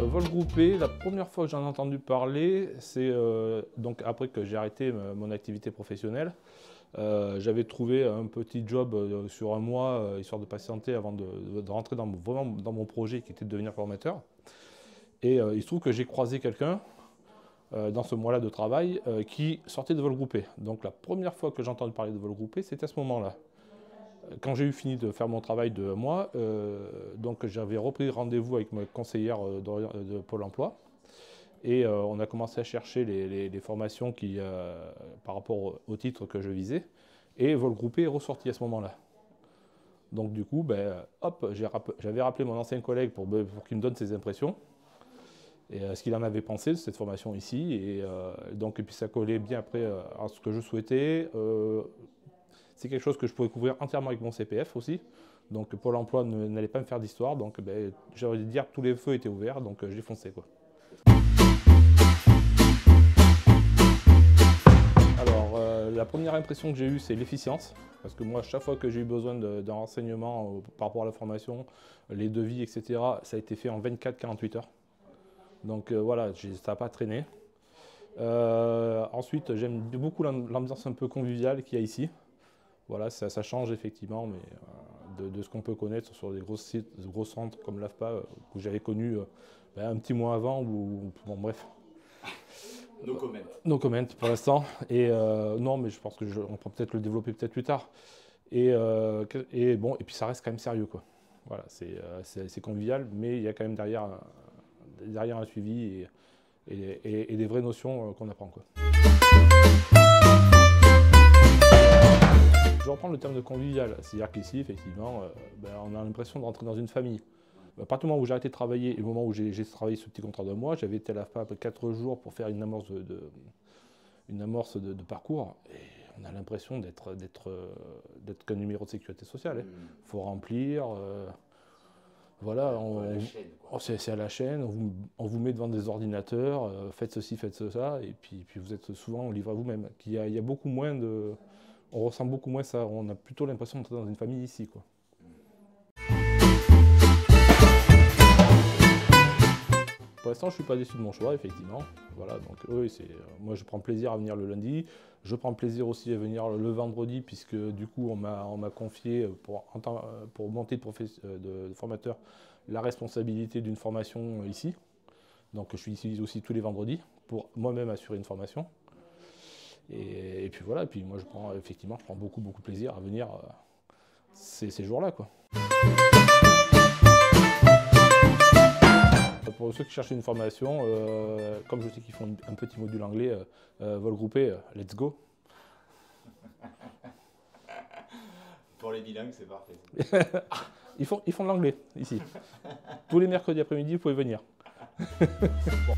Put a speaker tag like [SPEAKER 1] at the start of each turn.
[SPEAKER 1] Vol groupé, la première fois que j'en ai entendu parler, c'est donc après que j'ai arrêté mon activité professionnelle. J'avais trouvé un petit job sur un mois, histoire de patienter avant de rentrer vraiment dans mon projet qui était de devenir formateur. Et il se trouve que j'ai croisé quelqu'un dans ce mois-là de travail qui sortait de vol groupé. Donc la première fois que j'ai entendu parler de vol groupé, c'était à ce moment-là. Quand j'ai eu fini de faire mon travail de moi, donc j'avais repris rendez-vous avec ma conseillère de Pôle emploi et on a commencé à chercher les formations par rapport au titre que je visais, et vol groupé est ressorti à ce moment-là. Donc du coup, hop, j'avais rappelé mon ancien collègue pour qu'il me donne ses impressions et ce qu'il en avait pensé de cette formation ici, et puis ça collait bien après à ce que je souhaitais. C'est quelque chose que je pouvais couvrir entièrement avec mon CPF aussi. Donc Pôle emploi n'allait pas me faire d'histoire. Donc j'ai envie de dire que tous les feux étaient ouverts, donc j'ai foncé, quoi. Alors la première impression que j'ai eue, c'est l'efficience. Parce que moi, chaque fois que j'ai eu besoin d'un renseignement par rapport à la formation, les devis, etc., ça a été fait en 24-48 heures. Donc voilà, ça n'a pas traîné. Ensuite, j'aime beaucoup l'ambiance un peu conviviale qu'il y a ici. Voilà, ça change effectivement, mais de ce qu'on peut connaître sur des gros sites, des gros centres comme l'AFPA, que j'avais connu un petit mois avant, ou bon, bref.
[SPEAKER 2] No comment.
[SPEAKER 1] No comment pour l'instant. Et non, mais je pense qu'on peut peut-être le développer peut-être plus tard. Et puis ça reste quand même sérieux, quoi. Voilà, c'est convivial, mais il y a quand même derrière un suivi et des vraies notions qu'on apprend, quoi. Je reprends le terme de convivial, c'est-à-dire qu'ici, effectivement, on a l'impression de rentrer dans une famille. À partir du moment où j'ai arrêté de travailler et le moment où j'ai travaillé ce petit contrat de mois, j'avais été à l'AFPA après 4 jours pour faire une amorce de parcours. Et on a l'impression d'être qu'un numéro de sécurité sociale. Il faut remplir. Voilà, c'est à la chaîne, on vous met devant des ordinateurs, faites ceci, faites ça, et puis vous êtes souvent livré à vous-même. Il y a beaucoup moins de... On ressent beaucoup moins ça, on a plutôt l'impression d'être dans une famille ici, quoi. Pour l'instant, je ne suis pas déçu de mon choix, effectivement. Voilà, donc moi je prends plaisir à venir le lundi. Je prends plaisir aussi à venir le vendredi, puisque du coup on m'a confié pour monter de formateur la responsabilité d'une formation ici. Donc je suis ici aussi tous les vendredis pour moi-même assurer une formation. Et puis voilà, et puis moi je prends beaucoup plaisir à venir ces jours-là, quoi. Pour ceux qui cherchent une formation, comme je sais qu'ils font un petit module anglais, vol groupé, let's go.
[SPEAKER 2] Pour les bilingues, c'est parfait.
[SPEAKER 1] Ils font de l'anglais ici. Tous les mercredis après-midi, vous pouvez venir. Bon.